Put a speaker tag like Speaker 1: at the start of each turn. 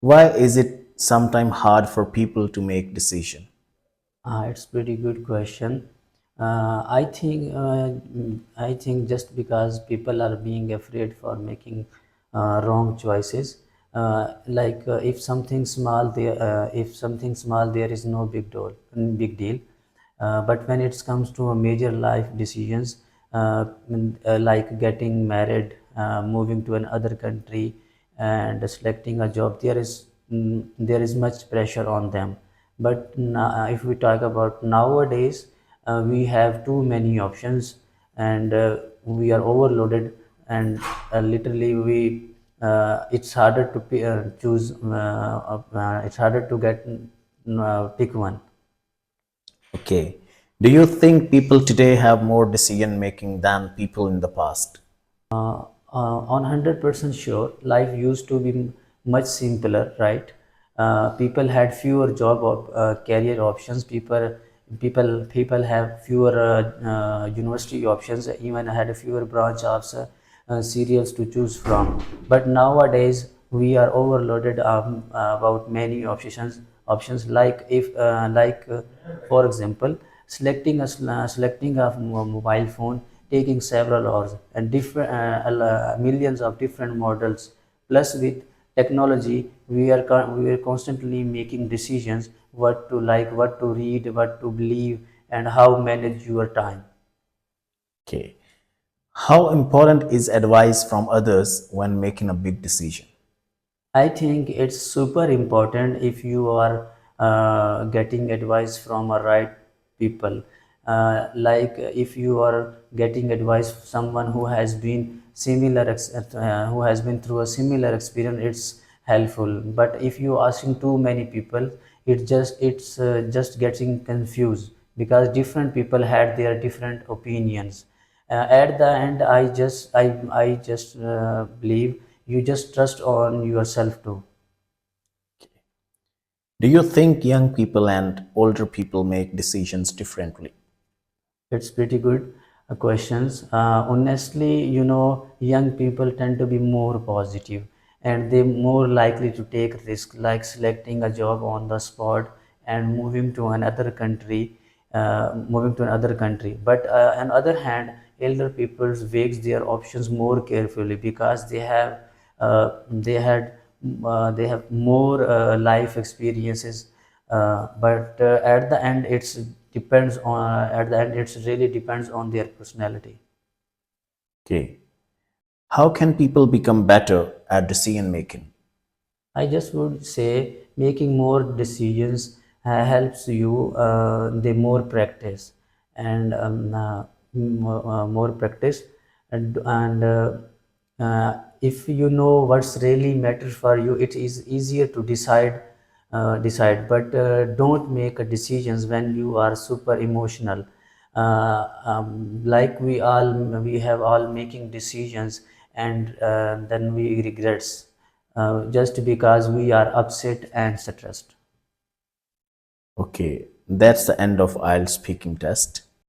Speaker 1: Why is it sometimes hard for people to make decision?
Speaker 2: It's pretty good question. I think just because people are being afraid for making wrong choices, if something small, there is no big deal. But when it comes to a major life decisions, like getting married, moving to another country, and selecting a job, there is much pressure on them. But if we talk about nowadays, we have too many options, and we are overloaded, and literally we it's harder to choose. It's harder to get pick one.
Speaker 1: Okay. Do you think people today have more decision making than people in the past?
Speaker 2: On 100% sure, life used to be much simpler, right? People had fewer career options. People have fewer university options, even had fewer branch of serials to choose from. But nowadays we are overloaded about many options, like if for example, selecting a mobile phone taking several hours, and different millions of different models. Plus, with technology, we are constantly making decisions: what to like, what to read, what to believe, and how manage your time.
Speaker 1: Okay. How important is advice from others when making a big decision?
Speaker 2: I think it's super important if you are getting advice from a right people. Like if you are getting advice from someone who has been who has been through a similar experience, it's helpful. But if you asking too many people, it's just getting confused, because different people had their different opinions. At the end, I just believe you just trust on yourself too.
Speaker 1: Do you think young people and older people make decisions differently?
Speaker 2: It's pretty good questions. Honestly, young people tend to be more positive, and they're more likely to take risk, like selecting a job on the spot and moving to another country. But on other hand, elder people weighs their options more carefully, because they have more life experiences. But at the end it's really depends on their personality.
Speaker 1: Okay. How can people become better at decision making?
Speaker 2: I just would say making more decisions helps you the more practice, and more practice, and if you know what's really matters for you, it is easier to decide. But don't make a decisions when you are super emotional. Like we have all making decisions, and then we regrets, just because we are upset and stressed.
Speaker 1: Okay, that's the end of IELTS speaking test.